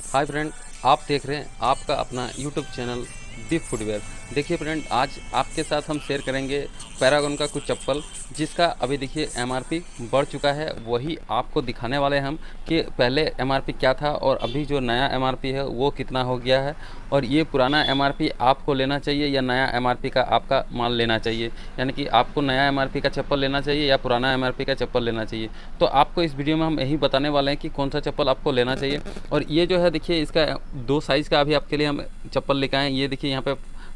Hi friend, आप देख रहे हैं आपका अपना यूट्यूब चैनल दीप फुटवेयर। देखिए फ्रेंड, आज आपके साथ हम शेयर करेंगे पैरागॉन का कुछ चप्पल जिसका अभी देखिए एमआरपी बढ़ चुका है। वही आपको दिखाने वाले हम कि पहले एमआरपी क्या था और अभी जो नया एमआरपी है वो कितना हो गया है, और ये पुराना एमआरपी आपको लेना चाहिए या नया एमआरपी का आपका माल लेना चाहिए, यानी कि आपको नया एमआरपी का चप्पल लेना चाहिए या पुराना एमआरपी का चप्पल लेना चाहिए। तो आपको इस वीडियो में हम यही बताने वाले हैं कि कौन सा चप्पल आपको लेना चाहिए। और ये जो है देखिए, इसका 2 साइज़ का अभी आपके लिए हम चप्पल लेकर आए हैं। ये देखिए यहाँ पे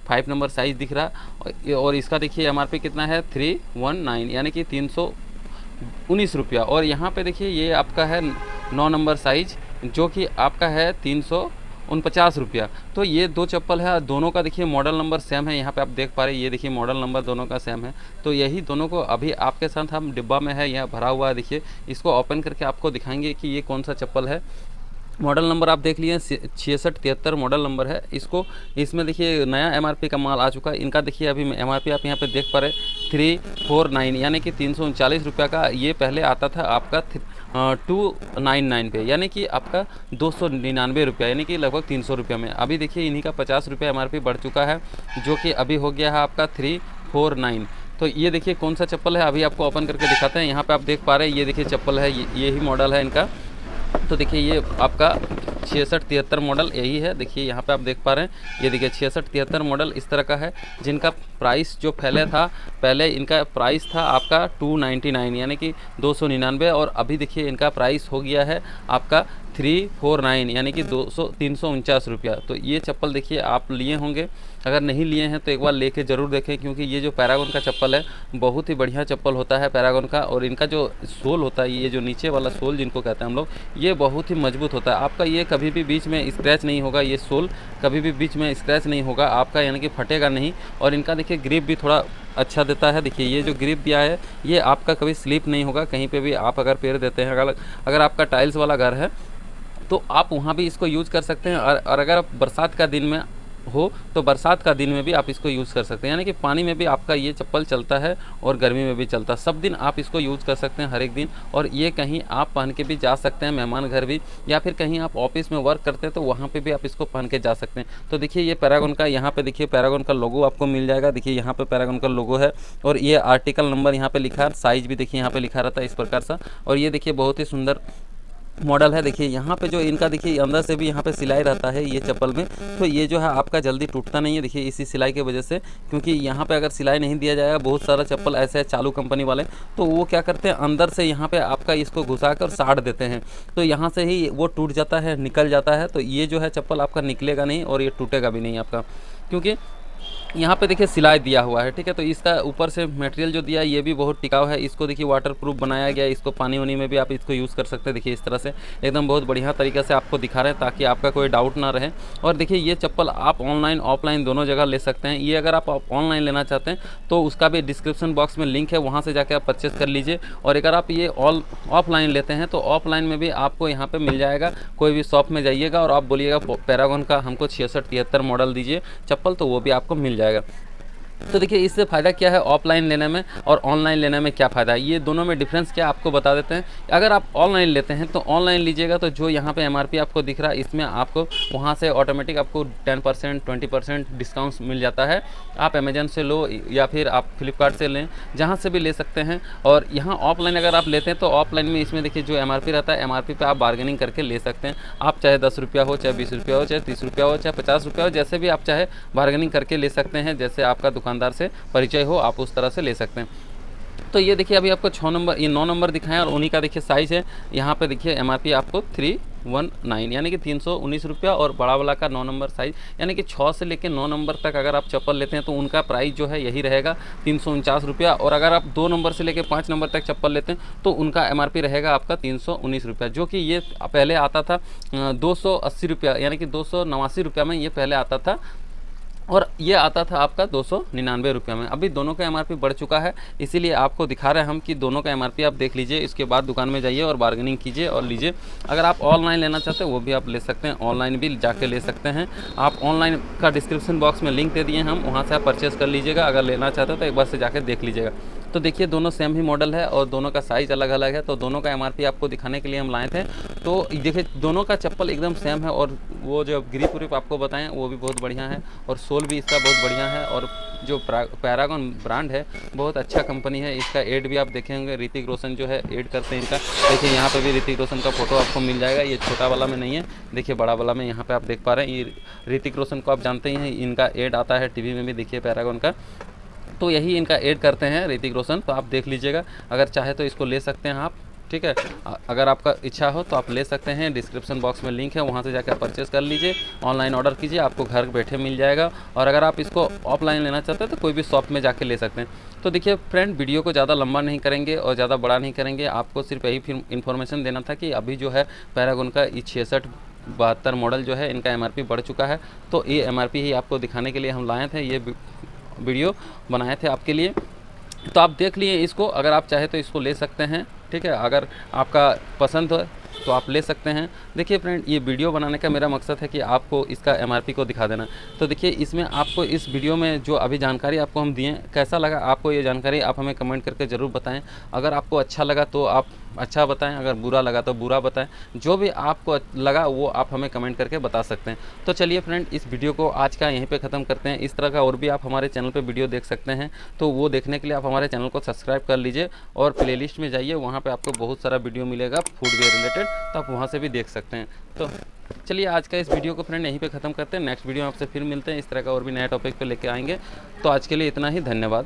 5 नंबर साइज़ दिख रहा है और इसका देखिए एमआरपी कितना है 319, यानी कि 319 रुपया। और यहाँ पे देखिए ये आपका है 9 नंबर साइज़ जो कि आपका है 349 रुपया। तो ये दो चप्पल है, दोनों का देखिए मॉडल नंबर सेम है। यहाँ पे आप देख पा रहे हैं, ये देखिए मॉडल नंबर दोनों का सेम है। तो यही दोनों को अभी आपके साथ हम डिब्बा में है, यह भरा हुआ है। देखिए इसको ओपन करके आपको दिखाएंगे कि ये कौन सा चप्पल है। मॉडल नंबर आप देख लिए 6673 मॉडल नंबर है। इसको इसमें देखिए नया एमआरपी का माल आ चुका है। इनका देखिए अभी एमआरपी आप यहाँ पे देख पा रहे 349, यानी कि 339 रुपया का ये पहले आता था आपका 299 पे, यानी कि आपका 299 रुपया, यानी कि लगभग 300 रुपये में। अभी देखिए इन्हीं का 50 रुपये एमआरपी बढ़ चुका है, जो कि अभी हो गया है आपका 349। तो ये देखिए कौन सा चप्पल है, अभी आपको ओपन करके दिखाते हैं। यहाँ पे आप देख पा रहे हैं, ये देखिए चप्पल है, यही मॉडल है इनका। तो देखिए ये आपका 6673 मॉडल यही है। देखिए यहाँ पे आप देख पा रहे हैं, ये देखिए 6673 मॉडल इस तरह का है, जिनका प्राइस जो पहले इनका प्राइस था आपका 299, यानी कि 299, और अभी देखिए इनका प्राइस हो गया है आपका 349, यानी कि 349 रुपया। तो ये चप्पल देखिए आप लिए होंगे, अगर नहीं लिए हैं तो एक बार लेके ज़रूर देखें, क्योंकि ये जो पैरागॉन का चप्पल है बहुत ही बढ़िया चप्पल होता है पैरागॉन का। और इनका जो सोल होता है, ये जो नीचे वाला सोल जिनको कहते हैं हम लोग, ये बहुत ही मजबूत होता है आपका। ये कभी भी बीच में स्क्रैच नहीं होगा, ये सोल कभी भी बीच में स्क्रैच नहीं होगा आपका, यानी कि फटेगा नहीं। और इनका देखिए ग्रिप भी थोड़ा अच्छा देता है। देखिए ये जो ग्रिप दिया है ये आपका कभी स्लिप नहीं होगा कहीं पे भी। आप अगर पैर देते हैं, अगर आपका टाइल्स वाला घर है तो आप वहाँ भी इसको यूज़ कर सकते हैं। और अगर आप बरसात का दिन में हो तो बरसात का दिन में भी आप इसको यूज़ कर सकते हैं, यानी कि पानी में भी आपका ये चप्पल चलता है और गर्मी में भी चलता है। सब दिन आप इसको यूज़ कर सकते हैं, हर एक दिन। और ये कहीं आप पहन के भी जा सकते हैं, मेहमान घर भी, या फिर कहीं आप ऑफिस में वर्क करते हैं तो वहाँ पे भी आप इसको पहन के जा सकते हैं। तो देखिए ये पैरागॉन का, यहाँ पे देखिए पैरागॉन का लोगो आपको मिल जाएगा। देखिए यहाँ पे पैरागॉन का लोगो है और ये आर्टिकल नंबर यहाँ पे लिखा है, साइज़ भी देखिए यहाँ पे लिखा रहता है इस प्रकार सा। और ये देखिए बहुत ही सुंदर मॉडल है। देखिए यहाँ पे जो इनका देखिए अंदर से भी यहाँ पे सिलाई रहता है ये चप्पल में, तो ये जो है आपका जल्दी टूटता नहीं है। देखिए इसी सिलाई की वजह से, क्योंकि यहाँ पे अगर सिलाई नहीं दिया जाएगा, बहुत सारा चप्पल ऐसे है चालू कंपनी वाले, तो वो क्या करते हैं अंदर से यहाँ पे आपका इसको घुसा कर साड़ देते हैं, तो यहाँ से ही वो टूट जाता है, निकल जाता है। तो ये जो है चप्पल आपका निकलेगा नहीं और ये टूटेगा भी नहीं आपका, क्योंकि यहाँ पे देखिए सिलाई दिया हुआ है। ठीक है, तो इसका ऊपर से मटेरियल जो दिया है ये भी बहुत टिकाऊ है। इसको देखिए वाटर प्रूफ बनाया गया है, इसको पानी वानी में भी आप इसको यूज़ कर सकते हैं। देखिए इस तरह से एकदम बहुत बढ़िया तरीके से आपको दिखा रहे हैं ताकि आपका कोई डाउट ना रहे। और देखिए ये चप्पल आप ऑनलाइन ऑफलाइन दोनों जगह ले सकते हैं। ये अगर आप ऑनलाइन लेना चाहते हैं तो उसका भी डिस्क्रिप्शन बॉक्स में लिंक है, वहाँ से जाकर आप परचेस कर लीजिए। और अगर आप ये ऑफलाइन लेते हैं तो ऑफलाइन में भी आपको यहाँ पर मिल जाएगा। कोई भी शॉप में जाइएगा और आप बोलिएगा पैरागॉन का हमको 6673 मॉडल दीजिए चप्पल, तो वो भी आपको मिल जाएगा। तो देखिए इससे फ़ायदा क्या है ऑफलाइन लेने में और ऑनलाइन लेने में, क्या फ़ायदा है, ये दोनों में डिफरेंस क्या आपको बता देते हैं। अगर आप ऑनलाइन लेते हैं तो ऑनलाइन लीजिएगा तो जो यहाँ पे एमआरपी आपको दिख रहा है इसमें आपको वहाँ से ऑटोमेटिक आपको 10% 20% डिस्काउंट्स मिल जाता है। आप अमेजन से लो या फिर आप फ्लिपकार्ट से लें, जहाँ से भी ले सकते हैं। और यहाँ ऑफलाइन अगर आप लेते हैं तो ऑफलाइन में इसमें देखिए जो एमआरपी रहता है, एमआरपी पे आप बार्गेनिंग करके ले सकते हैं। आप चाहे 10 रुपया हो, चाहे 20 रुपया हो, चाहे 30 रुपया हो, चाहे 50 रुपया हो, जैसे भी आप चाहे बार्गेनिंग करके ले सकते हैं। जैसे आपका दुकानदार से परिचय हो आप उस तरह से ले सकते हैं। तो ये देखिए अभी आपको 6 नंबर, ये 9 नंबर दिखाएं और उन्हीं का देखिए साइज़ है। यहाँ पे देखिए एमआरपी आपको 319, यानी कि 319 रुपया, और बड़ा वाला का 9 नंबर साइज़, यानी कि 6 से लेकर 9 नंबर तक अगर आप चप्पल लेते हैं तो उनका प्राइस जो है यही रहेगा 349 रुपया। और अगर आप 2 नंबर से लेकर 5 नंबर तक चप्पल लेते हैं तो उनका एमआरपी रहेगा आपका 319 रुपया, जो कि ये पहले आता था 280 रुपया, यानी कि 289 रुपया में ये पहले आता था, और ये आता था आपका 299 रुपये में। अभी दोनों का एमआरपी बढ़ चुका है, इसीलिए आपको दिखा रहे हैं हम कि दोनों का एमआरपी आप देख लीजिए। इसके बाद दुकान में जाइए और बार्गेनिंग कीजिए और लीजिए। अगर आप ऑनलाइन लेना चाहते हैं वो भी आप ले सकते हैं, ऑनलाइन भी जाके ले सकते हैं। आप ऑनलाइन का डिस्क्रिप्शन बॉक्स में लिंक दे दिए हम, वहाँ से आप परचेज़ कर लीजिएगा। अगर लेना चाहते हैं तो एक बार से जाकर देख लीजिएगा। तो देखिए दोनों सेम ही मॉडल है और दोनों का साइज़ अलग अलग है, तो दोनों का एमआरपी आपको दिखाने के लिए हम लाए थे। तो देखिए दोनों का चप्पल एकदम सेम है और वो जो ग्रिप व्रिप आपको बताएं वो भी बहुत बढ़िया है और सोल भी इसका बहुत बढ़िया है। और जो पैरागॉन ब्रांड है बहुत अच्छा कंपनी है। इसका एड भी आप देखेंगे, ऋतिक रोशन जो है एड करते हैं इनका। देखिए यहाँ पे भी ऋतिक रोशन का फोटो आपको मिल जाएगा। ये छोटा वाला में नहीं है, देखिए बड़ा वाला में यहाँ पे आप देख पा रहे हैं। ये ऋतिक रोशन को आप जानते ही हैं, इनका एड आता है टीवी में भी, देखिए पैरागॉन का। तो यही इनका ऐड करते हैं ऋतिक रोशन, तो आप देख लीजिएगा। अगर चाहे तो इसको ले सकते हैं आप, ठीक है। अगर आपका इच्छा हो तो आप ले सकते हैं। डिस्क्रिप्शन बॉक्स में लिंक है, वहाँ से जाकर परचेस कर लीजिए, ऑनलाइन ऑर्डर कीजिए, आपको घर बैठे मिल जाएगा। और अगर आप इसको ऑफलाइन लेना चाहते हैं तो कोई भी शॉप में जाके ले सकते हैं। तो देखिए फ्रेंड, वीडियो को ज़्यादा लंबा नहीं करेंगे और ज़्यादा बड़ा नहीं करेंगे, आपको सिर्फ यही फिर इन्फॉर्मेशन देना था कि अभी जो है पैरागॉन का 6672 मॉडल जो है इनका एमआरपी बढ़ चुका है। तो ये एमआरपी ही आपको दिखाने के लिए हम लाए थे, ये वीडियो बनाए थे आपके लिए। तो आप देख लिए इसको, अगर आप चाहे तो इसको ले सकते हैं, ठीक है। अगर आपका पसंद हो तो आप ले सकते हैं। देखिए फ्रेंड, ये वीडियो बनाने का मेरा मकसद है कि आपको इसका एमआरपी को दिखा देना। तो देखिए इसमें आपको इस वीडियो में जो अभी जानकारी आपको हम दिए, कैसा लगा आपको ये जानकारी, आप हमें कमेंट करके ज़रूर बताएं। अगर आपको अच्छा लगा तो आप अच्छा बताएं, अगर बुरा लगा तो बुरा बताएं। जो भी आपको लगा वो आप हमें कमेंट करके बता सकते हैं। तो चलिए फ्रेंड, इस वीडियो को आज का यहीं पे ख़त्म करते हैं। इस तरह का और भी आप हमारे चैनल पे वीडियो देख सकते हैं, तो वो देखने के लिए आप हमारे चैनल को सब्सक्राइब कर लीजिए और प्लेलिस्ट में जाइए, वहाँ पे आपको बहुत सारा वीडियो मिलेगा फुटवेयर रिलेटेड, तो आप वहाँ से भी देख सकते हैं। तो चलिए आज का इस वीडियो को फ्रेंड यहीं पे ख़त्म करते हैं। नेक्स्ट वीडियो में आपसे फिर मिलते हैं, इस तरह का और भी नया टॉपिक पे लेके आएंगे। तो आज के लिए इतना ही, धन्यवाद।